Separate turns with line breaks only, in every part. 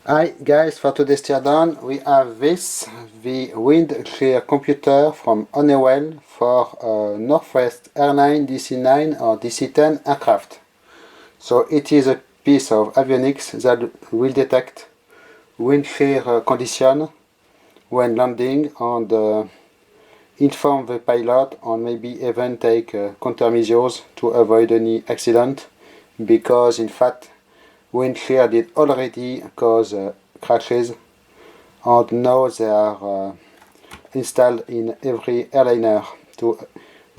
Hi guys, for today's teardown we have the windshear computer from Honeywell for Northwest Airline DC-9 or DC-10 aircraft. So it is a piece of avionics that will detect wind shear condition when landing and inform the pilot and maybe even take countermeasures to avoid any accident, because in fact wind shear did already cause crashes, and now they are installed in every airliner to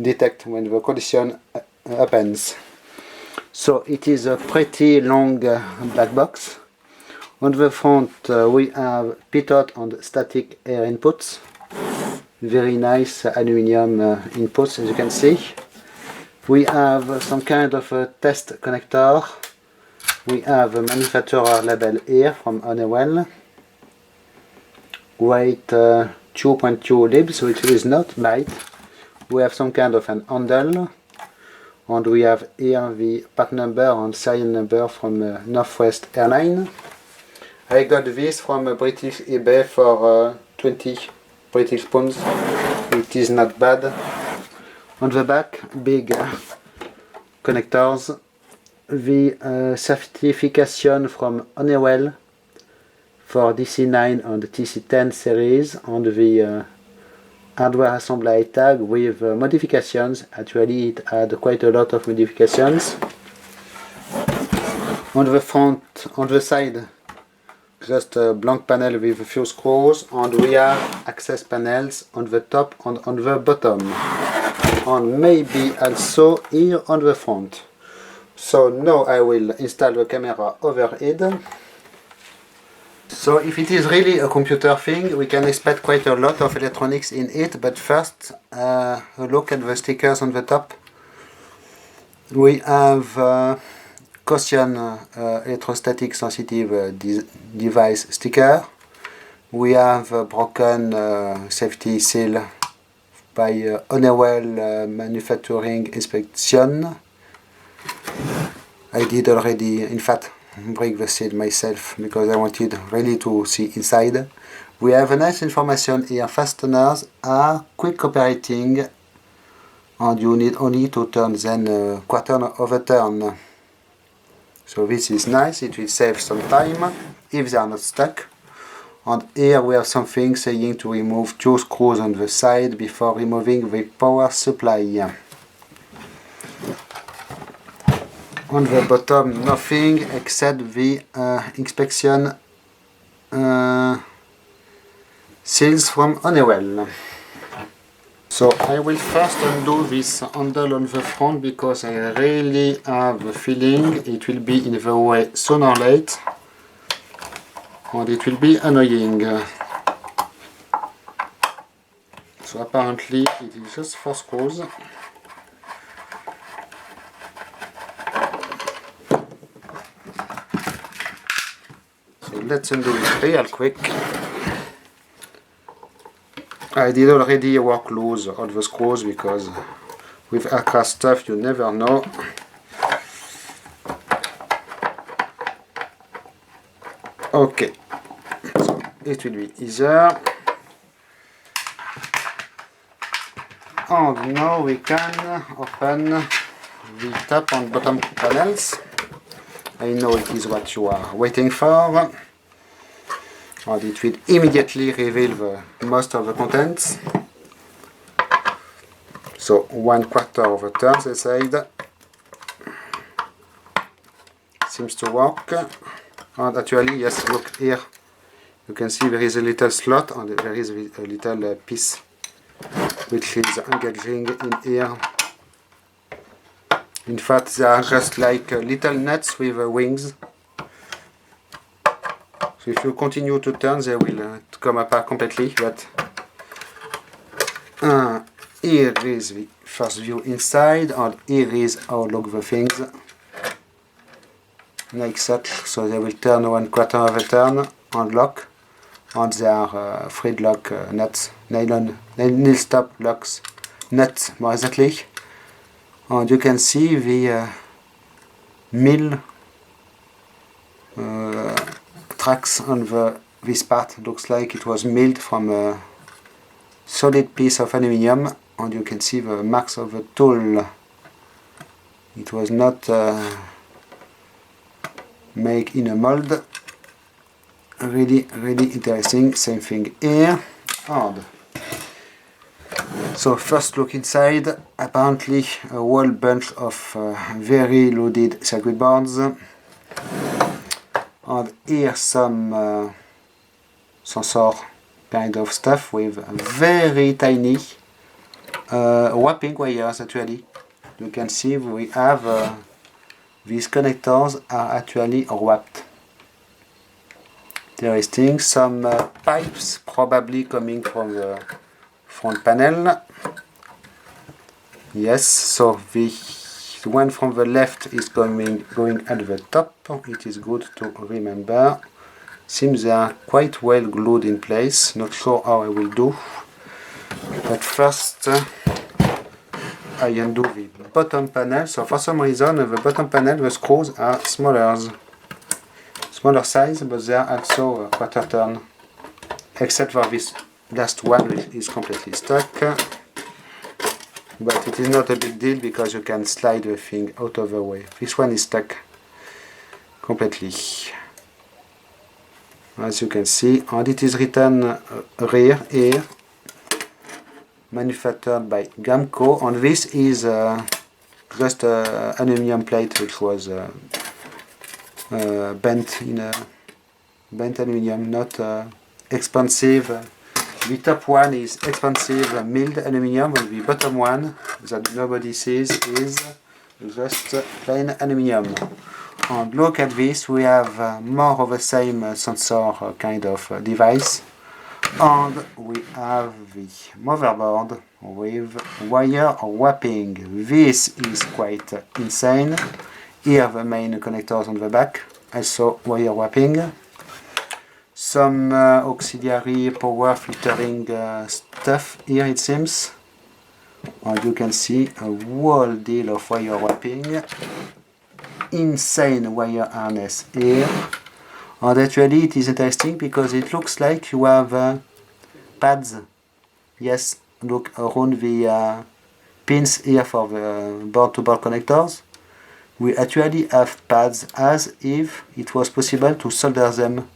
detect when the condition happens. So it is a pretty long black box. On the front we have pitot and static air inputs. Very nice aluminium inputs, as you can see. We have some kind of a test connector. We have a manufacturer label here from Honeywell. Weight 2.2 libs, which is not light. We have some kind of an handle. And we have here the part number and serial number from Northwest Airline. I got this from a British eBay for 20 British pounds. It is not bad. On the back, big connectors. The certification from Honeywell for DC-9 and DC-10 series, and the hardware assembly tag with modifications. Actually it had quite a lot of modifications. On the front, on the side, just a blank panel with a few screws, and we have access panels on the top and on the bottom, and maybe also here on the front. So now I will install the camera overhead. So if it is really a computer thing, we can expect quite a lot of electronics in it, but first a look at the stickers on the top. We have caution electrostatic sensitive device sticker. We have a broken safety seal by Honeywell manufacturing inspection. I did already, in fact, break the seal myself because I wanted really to see inside. We have a nice information here. Fasteners are quick operating and you need only to turn then a quarter of a turn. So this is nice, it will save some time if they are not stuck. And here we have something saying to remove 2 screws on the side before removing the power supply. On the bottom, nothing except the inspection seals from Honeywell. So I will first undo this handle on the front because I really have a feeling it will be in the way sooner or later, and it will be annoying. So apparently it is just 4 screws. Let's undo it real quick. I did already work loose all the screws because with aircraft stuff you never know. Okay, so it will be easier. And now we can open the top and bottom panels. I know it is what you are waiting for. And it will immediately reveal most of the contents. So 1/4 of a turn, they said. Seems to work. And actually, yes, look here. You can see there is a little slot and there is a little piece which is engaging in here. In fact, they are just like little nuts with wings. So if you continue to turn, they will come apart completely. But here is the first view inside, and here is how look the things. Like such, so they will turn 1/4 of a turn and lock, and they are thread lock nuts, nail stop locks, nuts more exactly. And you can see the mill tracks on this part. Looks like it was milled from a solid piece of aluminium, and you can see the marks of the tool. It was not made in a mold. Really interesting. Same thing here. And so first look inside. Apparently a whole bunch of very loaded circuit boards. And here some sensor kind of stuff with very tiny wrapping wires actually. You can see we have these connectors are actually wrapped. Interesting. Some pipes probably coming from the front panel. Yes, so the one from the left is going at the top. It is good to remember. Seems they are quite well glued in place. Not sure how I will do. But first I undo the bottom panel. So for some reason the bottom panel, the screws are smaller size, but they are also quarter turn, except for this last one which is completely stuck. But it is not a big deal because you can slide the thing out of the way. This one is stuck completely, as you can see, and it is written rear here, manufactured by Gamco, and this is just an aluminum plate which was bent aluminum, not expensive. The top one is expensive milled aluminum, and the bottom one that nobody sees is just plain aluminum. And look at this, we have more of the same sensor kind of device, and we have the motherboard with wire wrapping. This is quite insane. Here the main connectors on the back, also wire wrapping. Some auxiliary power filtering stuff here it seems. And you can see a whole deal of wire wrapping. Insane wire harness here. And actually it is interesting because it looks like you have pads. Yes, look around the pins here for the board-to-board connectors. We actually have pads as if it was possible to solder them.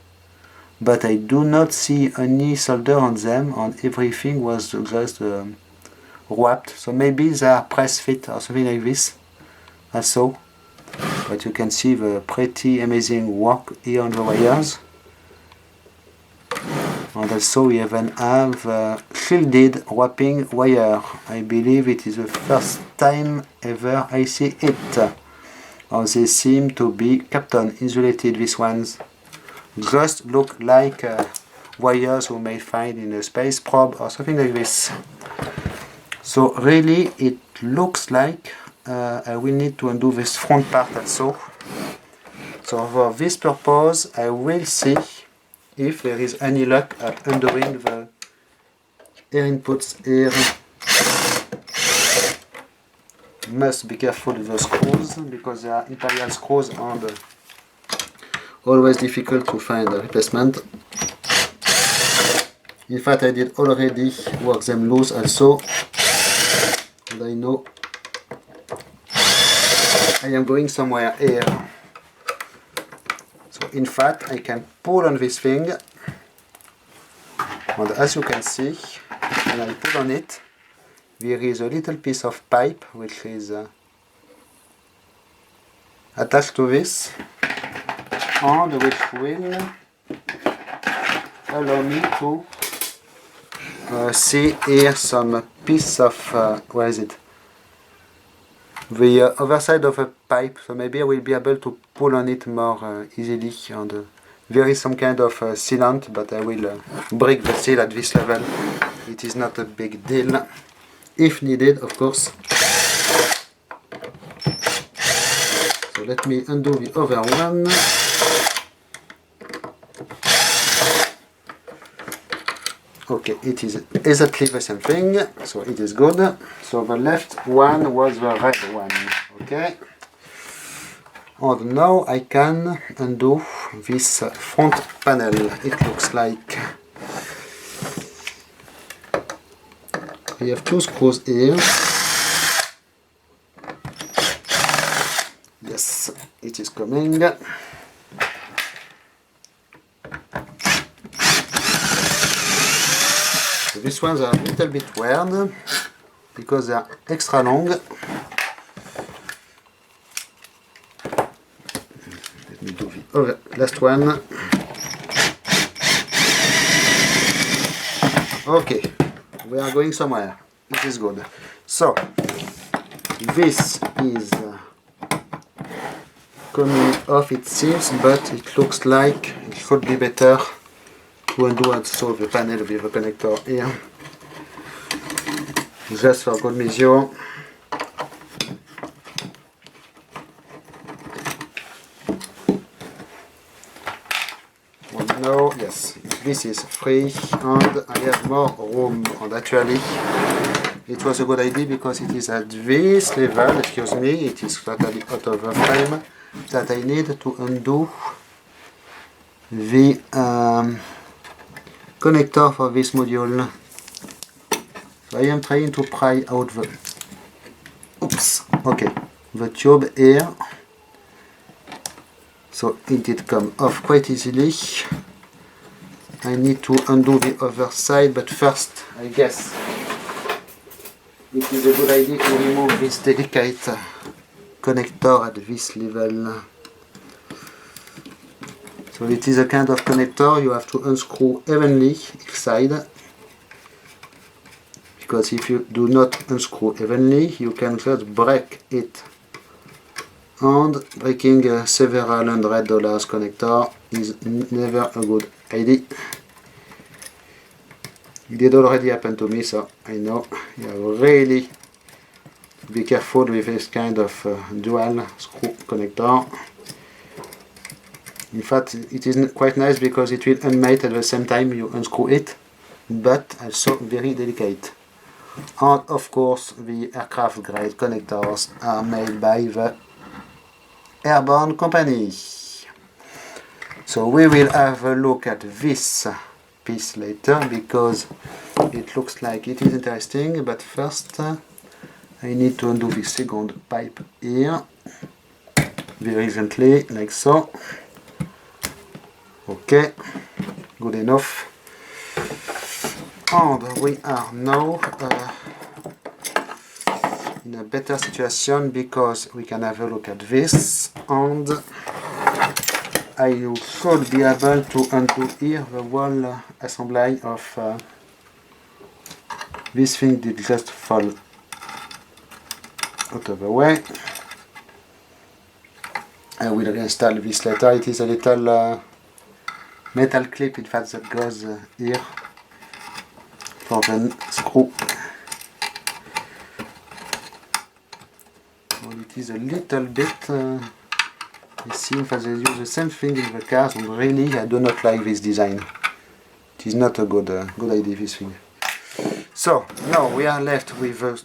But I do not see any solder on them, and everything was just wrapped. So maybe they are press fit or something like this also. But you can see the pretty amazing work here on the wires. And also we even have shielded wrapping wire. I believe it is the first time ever I see it. And they seem to be Kapton insulated, these ones. Just look like wires you may find in a space probe or something like this. So really it looks like I will need to undo this front part also. So for this purpose I will see if there is any luck at undoing the air inputs here. Must be careful with the screws because they are imperial screws and always difficult to find a replacement. In fact I did already work them loose also, and I know I am going somewhere here. So in fact I can pull on this thing, and as you can see when I pull on it there is a little piece of pipe which is attached to this, and which will allow me to see here some piece of where is it? The other side of a pipe. So maybe I will be able to pull on it more easily. And there is some kind of sealant, but I will break the seal at this level. It is not a big deal. If needed, of course. So let me undo the other one. Okay, it is exactly the same thing, so it is good. So the left one was the red one, okay? And now I can undo this front panel. It looks like we have two screws here. Yes, it is coming. These ones are a little bit weird because they are extra long. Let me do the last one. Okay, we are going somewhere. It is good. So, this is coming off, it seems, but it looks like it should be better to undo also the panel with the connector here. Just for good measure. And now, yes, this is free and I have more room. And actually, it was a good idea because it is at this level, excuse me, it is totally out of the frame, that I need to undo the connector for this module. So I am trying to pry out the, oops, okay, the tube here. So it did come off quite easily. I need to undo the other side, but first, I guess, it is a good idea to remove this delicate connector at this level. So it is a kind of connector you have to unscrew evenly each side, because if you do not unscrew evenly you can just break it, and breaking a several $100 connector is never a good idea. It did already happen to me, so I know you have really to be careful with this kind of dual screw connector. In fact, it is quite nice because it will unmate at the same time you unscrew it, but also very delicate. And of course, the aircraft grade connectors are made by the airborne company. So we will have a look at this piece later because it looks like it is interesting, but first I need to undo the second pipe here very gently, like so. Okay, good enough. And we are now in a better situation because we can have a look at this, and I should be able to undo here the whole assembly of this thing did just fall out of the way. I will reinstall this later. It is a little metal clip, in fact, that goes here for the screw. Well, it is a little bit it seems that they use the same thing in the cars, and really I do not like this design. It is not a good idea, this thing. So now we are left with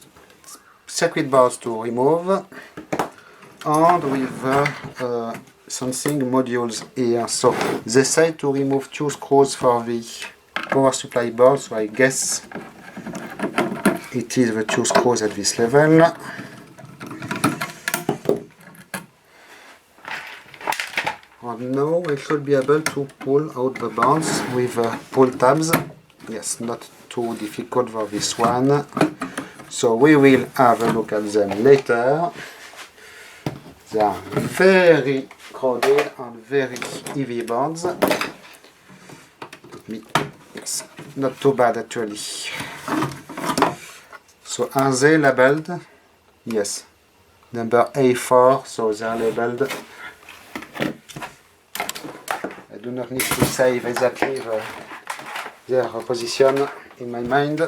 circuit boards to remove, and with something modules here. So they say to remove two screws for the power supply board, so I guess it is the two screws at this level. And now we should be able to pull out the boards with pull tabs. Yes, not too difficult for this one. So we will have a look at them later. They are very crowded and very heavy boards. Yes, not too bad actually. So are they labeled? Yes, number A4, so they are labeled. I do not need to save exactly their position in my mind.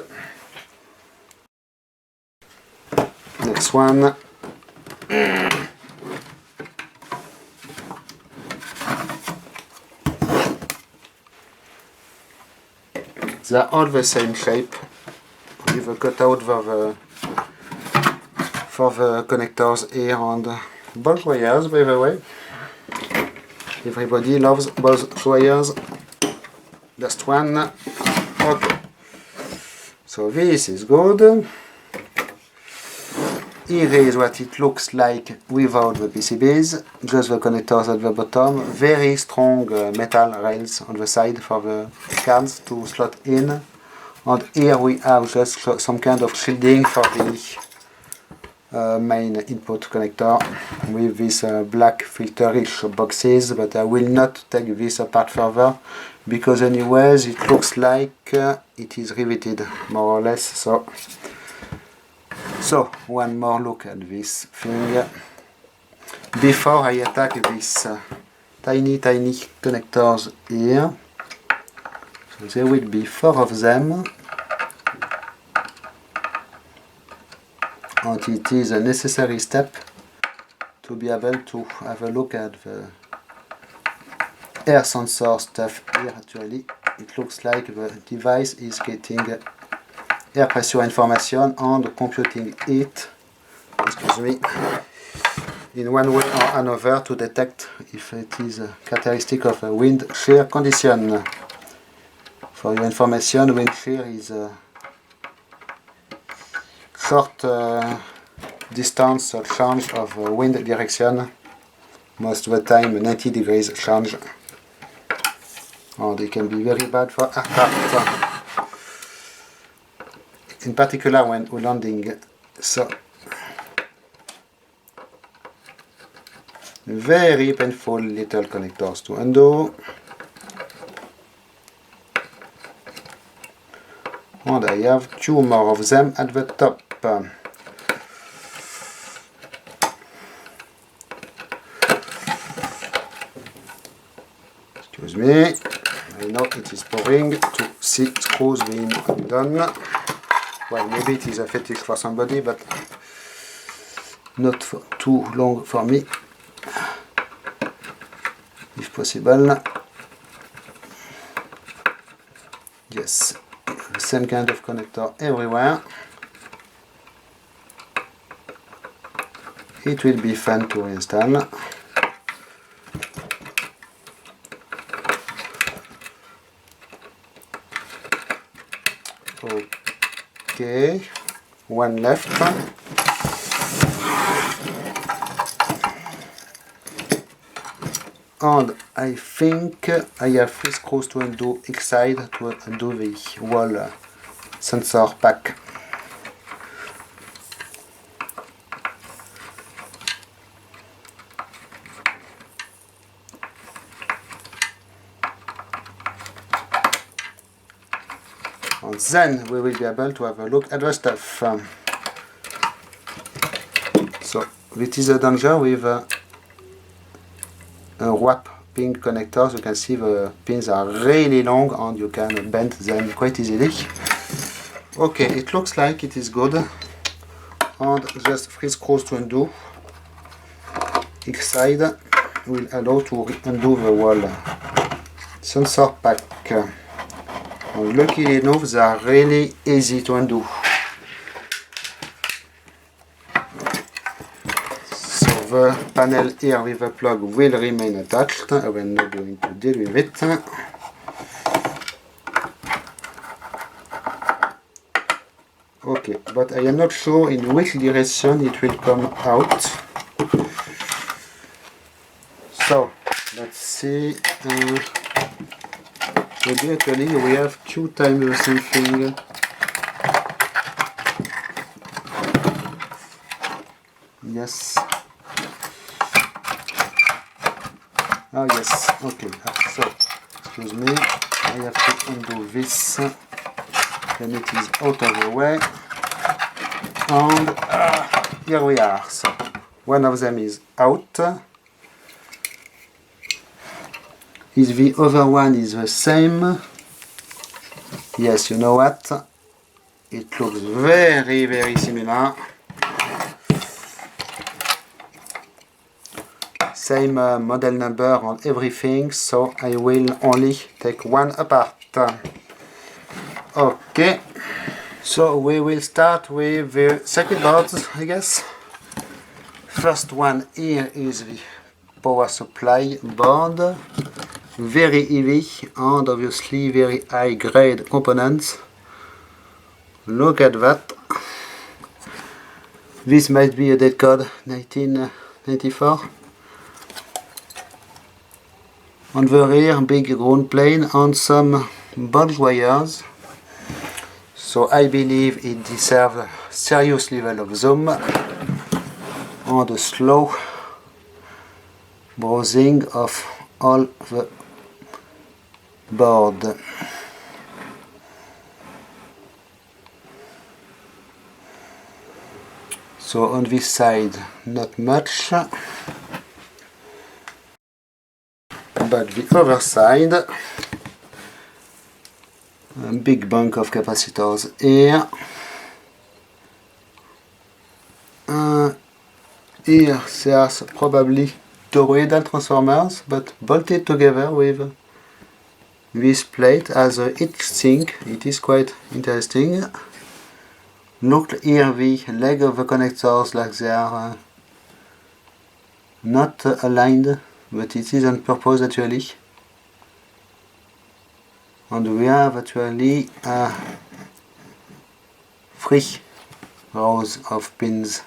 Next one. They are all the same shape, with a cutout for the connectors here and bolt wires, by the way. Everybody loves both wires. Last one. Okay. So this is good. Here is what it looks like without the PCBs. Just the connectors at the bottom. Very strong metal rails on the side for the cards to slot in. And here we have just some kind of shielding for the main input connector with these black filterish boxes, but I will not take this apart further because anyways it looks like it is riveted more or less. So one more look at this thing before I attack these tiny connectors here. So there will be 4 of them, and it is a necessary step to be able to have a look at the air sensor stuff here. Actually, it looks like the device is getting air pressure information and computing it, excuse me, in one way or another to detect if it is a characteristic of a wind shear condition. For your information, wind shear is a short distance change of wind direction, most of the time 90 degrees change, and it can be very bad for aircraft, in particular when landing. So very painful little connectors to undo. And I have 2 more of them at the top. Excuse me, I know it is boring to see screws being undone. Well, maybe it is a fetish for somebody, but not for too long for me, if possible. Yes. Same kind of connector everywhere. It will be fun to install. Okay, one left. And I think I have 3 screws to undo each side to undo the wall sensor pack. And then we will be able to have a look at the stuff. So this is a danger with wrap pin connectors. You can see the pins are really long and you can bend them quite easily. Okay, it looks like it is good, and just 3 screws to undo each side will allow to undo the wall sensor pack. And luckily enough, they are really easy to undo. The panel here with the plug will remain attached. I am not going to deal with it. Okay, but I am not sure in which direction it will come out. So let's see. Maybe actually we have 2 times the same thing. Yes. Oh yes, okay, so, excuse me, I have to undo this, then it is out of the way, and here we are. So, one of them is out, is the other one is the same? Yes, you know what, it looks very similar. Same model number on everything, so I will only take one apart. Okay, so we will start with the circuit boards, I guess. First one here is the power supply board, very heavy and obviously very high grade components. Look at that. This might be a date code 1994. On the rear, big ground plane and some bulge wires. So I believe it deserves a serious level of zoom and a slow browsing of all the board. So on this side not much, but the other side, a big bank of capacitors here. Here there's probably toroidal transformers, but bolted together with this plate as a heat sink. It is quite interesting. Look here, the leg of the connectors, like they are not aligned, but it is on purpose actually. And we have actually 3 rows of pins.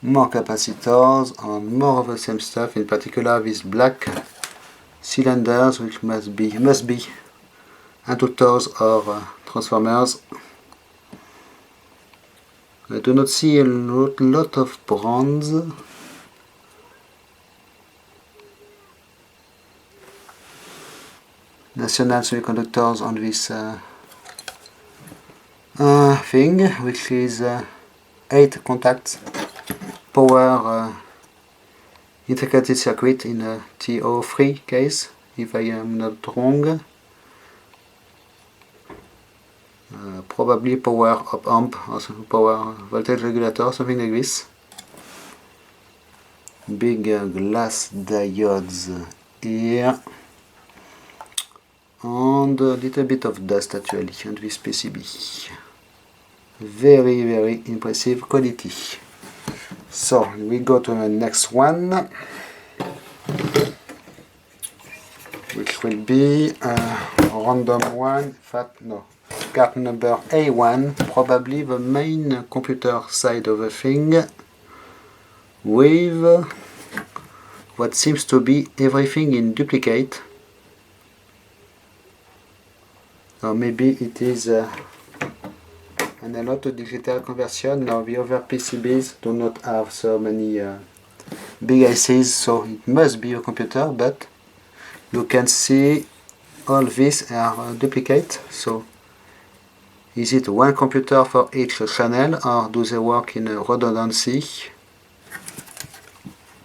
More capacitors and more of the same stuff, in particular these black cylinders, which must be inductors or transformers. I do not see a lot of bronze. National semiconductors on this thing, which is 8 contacts. Power integrated circuit in a TO3 case, if I am not wrong. Probably power op amp or power voltage regulator, something like this. Big glass diodes here. And a little bit of dust actually on this PCB. Very, very impressive quality. So we go to the next one, which will be a random one. Card number A1, probably the main computer side of the thing, with what seems to be everything in duplicate. Or maybe it is an analog to digital conversion. Now the other PCBs do not have so many big ICs, so it must be a computer, but you can see all these are duplicate. So is it one computer for each channel, or do they work in a redundancy?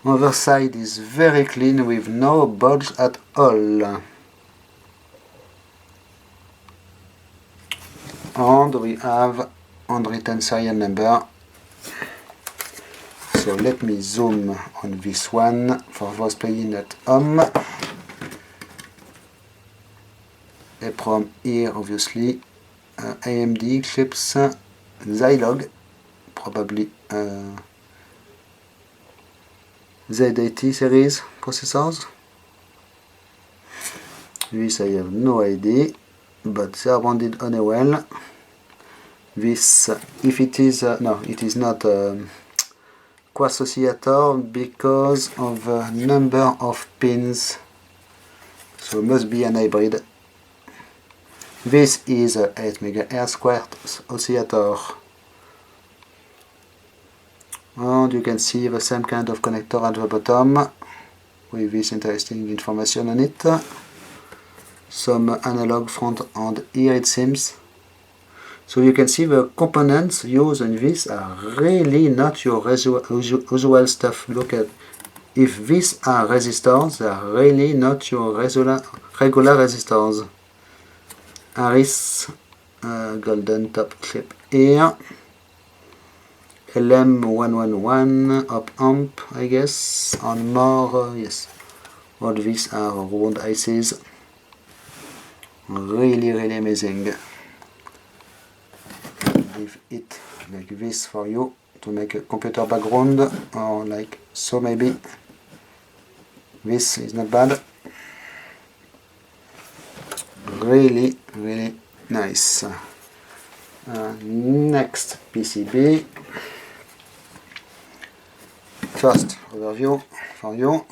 Other side is very clean with no bulge at all. And we have handwritten serial number. So let me zoom on this one for those playing at home. EEPROM here, obviously. AMD chips, Zilog, probably Z80 series processors. This I have no idea, but they are branded Honeywell. This, if it is, no, it is not a co-associator because of the number of pins, so it must be an hybrid. This is a 8 MHz quartz oscillator. And you can see the same kind of connector at the bottom with this interesting information on it. Some analog front end here it seems. So you can see the components used in this are really not your usual stuff. Look at, if these are resistors, they are really not your regular resistors. Harris golden top clip here. LM111 op amp, I guess, and more, yes, all these are round ICs. Really amazing. Leave it like this for you to make a computer background, or like so maybe. This is not bad. Really nice. Next PCB. First overview for you.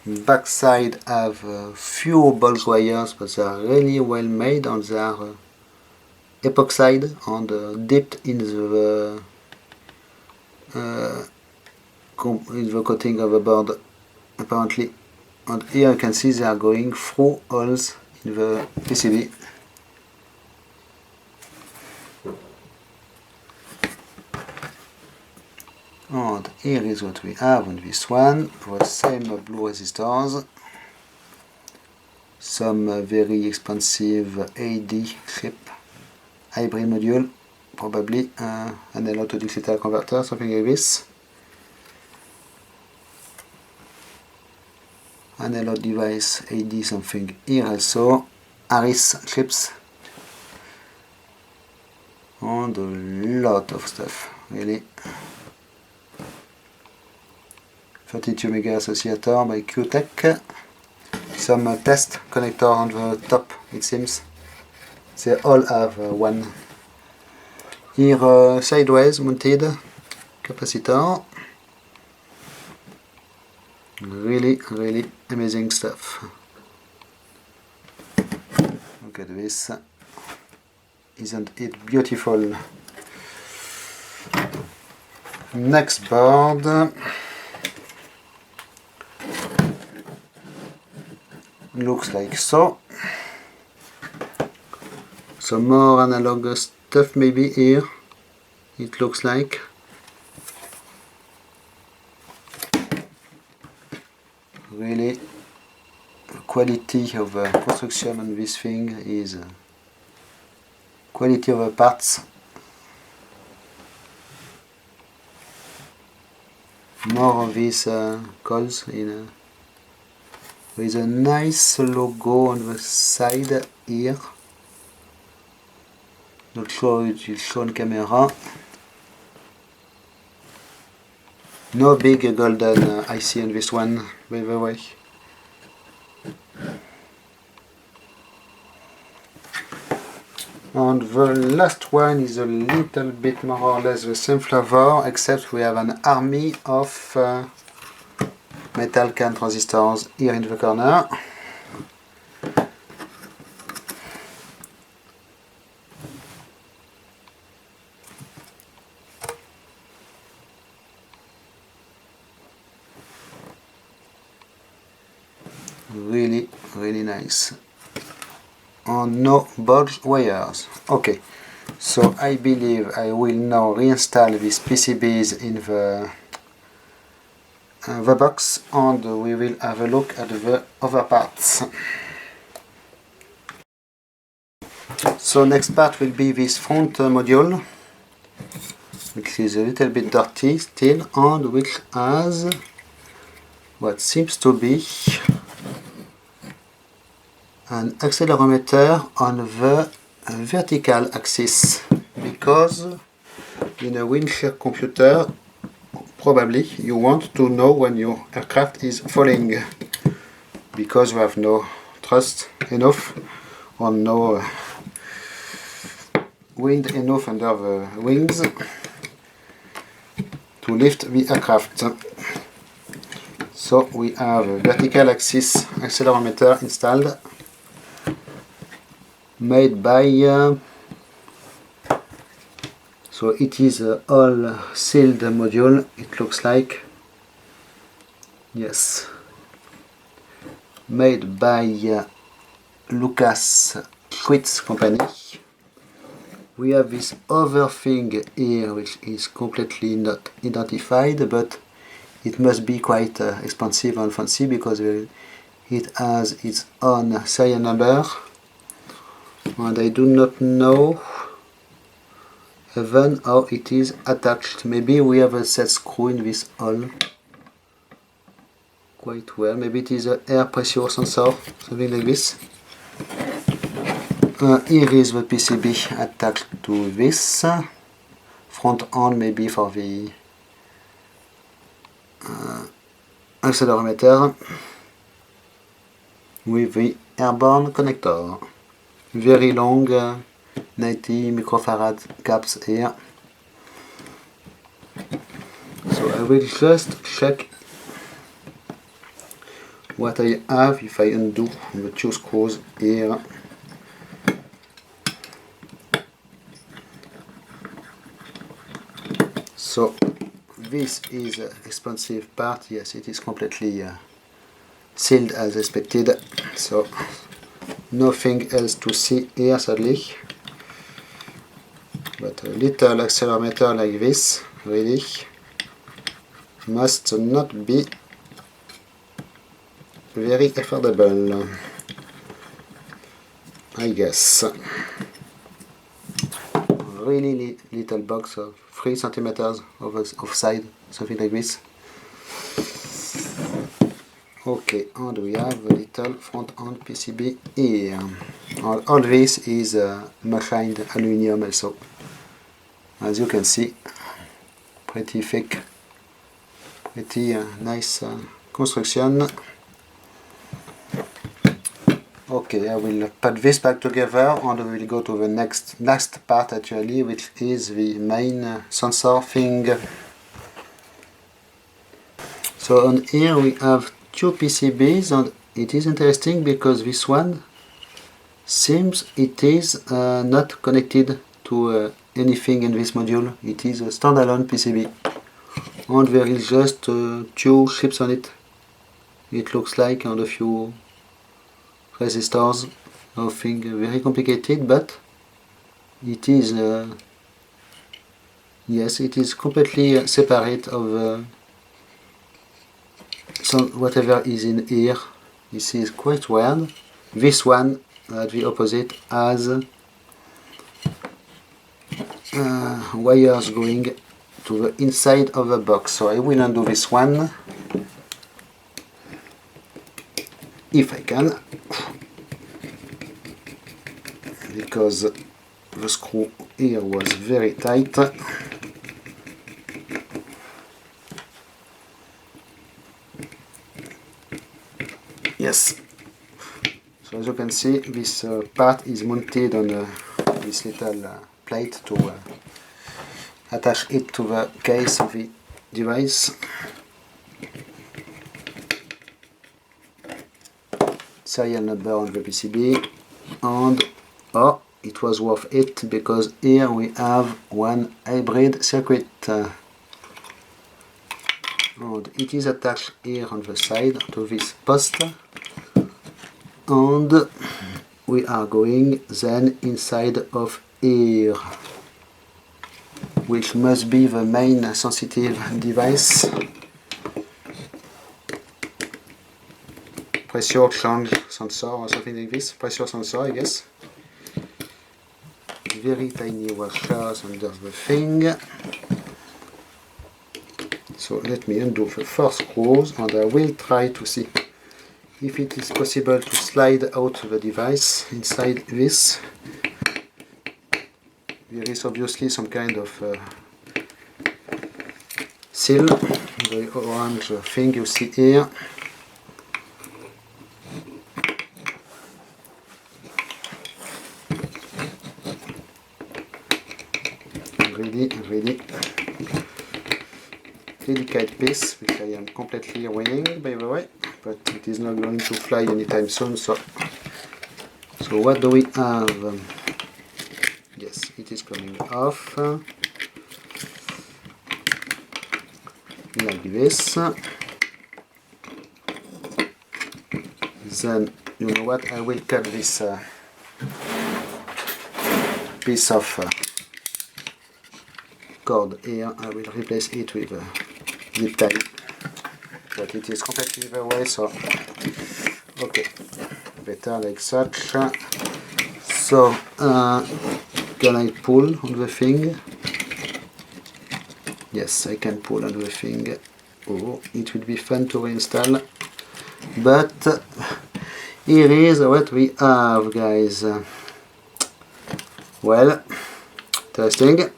Backside have few bulk wires, but they are really well made, and they are epoxide and dipped in the coating of the board apparently. And here you can see they are going through holes in the PCB. And here is what we have on this one, the same blue resistors, some very expensive AD chip, hybrid module, probably analog to digital converter, something like this. Analog device AD something here also, Aris chips, and a lot of stuff, really. 32 MHz oscillator by Q-Tech. Some test connector on the top, it seems. They all have one. Here sideways mounted capacitor. Really amazing stuff. Look at this. Isn't it beautiful? Next board. Looks like so. Some more analog stuff maybe here, it looks like. Really, the quality of the construction on this thing is quality of the parts. More of these coils in with a nice logo on the side here. Not sure it will show on camera. No big golden IC on this one, by the way. And the last one is a little bit more or less the same flavor, except we have an army of metal can transistors here in the corner. Really nice. And no bulge wires. Okay, so I believe I will now reinstall these PCBs in the box, and we will have a look at the other parts. So next part will be this front module, which is a little bit dirty still, and which has what seems to be an accelerometer on the vertical axis, because in a windshear computer probably you want to know when your aircraft is falling, because you have no thrust enough or no wind enough under the wings to lift the aircraft. So we have a vertical axis accelerometer installed, made by so it is all sealed module, it looks like. Yes, made by Lucas Schwitz company. We have this other thing here which is completely not identified, but it must be quite expensive and fancy, because it has its own serial number, and I do not know even how it is attached. Maybe we have a set screw in this hole quite well. Maybe it is an air pressure sensor, something like this. Here is the PCB attached to this front end, maybe for the accelerometer, with the airborne connector. Very long 90 microfarad caps here. So I will just check what I have if I undo the two screws here. So this is an expensive part. Yes, it is completely sealed as expected, so nothing else to see here sadly. But a little accelerometer like this really must not be very affordable, I guess. Really little box of 3 centimeters of side, something like this. Okay, and we have a little front end PCB here. All this is machined aluminum also. As you can see, pretty thick, pretty nice construction. Okay, I will put this back together and we will go to the last part actually, which is the main sensor thing. So on here we have 2 PCBs, and it is interesting because this one seems it is not connected to anything in this module. It is a standalone PCB and there is just 2 chips on it, it looks like, and a few resistors. Nothing very complicated, but it is yes, it is completely separate of whatever is in here. This is quite weird. This one at the opposite has wires going to the inside of the box. So I will undo this one if I can, because the screw here was very tight. Yes. So as you can see, this part is mounted on this little plate to attach it to the case of the device. Serial number on the PCB, and oh, it was worth it because here we have one hybrid circuit. And it is attached here on the side to this post, and we are going then inside of here, which must be the main sensitive device. Pressure change sensor or something like this, pressure sensor I guess. Very tiny washers under the thing. So let me undo the first screws and I will try to see if it is possible to slide out the device inside this. There is obviously some kind of seal, the orange thing you see here. Really delicate piece, which I am completely ruining by the way, but it is not going to fly anytime soon. So what do we have? Yes, it is coming off like this. Then you know what, I will cut this piece of cord here. I will replace it with a zip tie, but it is completely the way, so okay, better like such. So can I pull on the thing? Yes, I can pull on the thing. Oh, it will be fun to reinstall, but here is what we have, guys. Well, interesting.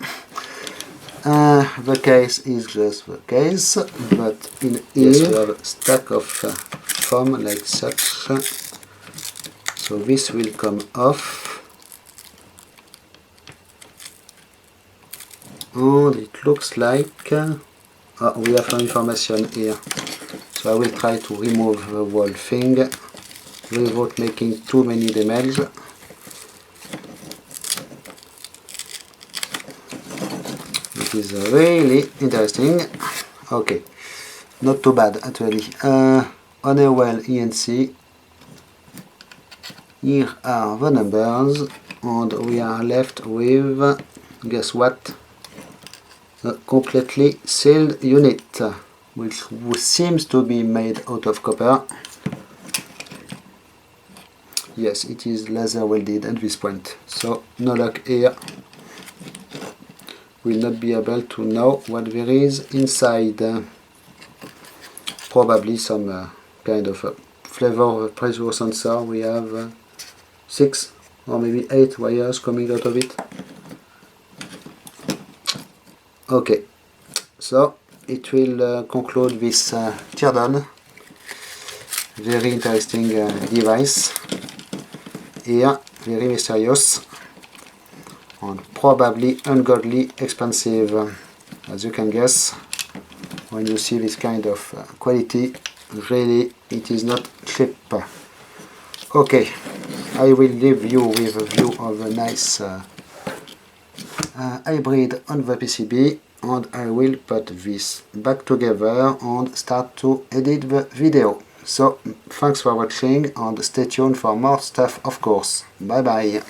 The case is just the case, but in here we have a stack of foam like such. So this will come off, and it looks like we have some information here. So I will try to remove the whole thing without making too many damage. It is really interesting. Okay, not too bad actually. Honeywell ENC. Here are the numbers, and we are left with, guess what? A completely sealed unit, which seems to be made out of copper. Yes, it is laser welded at this point, so no luck here. Will not be able to know what there is inside. Probably some kind of flavor pressure sensor. We have 6 or maybe 8 wires coming out of it. Okay, so it will conclude this teardown. Very interesting device here, very mysterious and probably ungodly expensive, as you can guess. When you see this kind of quality, really it is not cheap. Okay, I will leave you with a view of a nice hybrid on the PCB, and I will put this back together and start to edit the video. So thanks for watching, and stay tuned for more stuff, of course. Bye bye.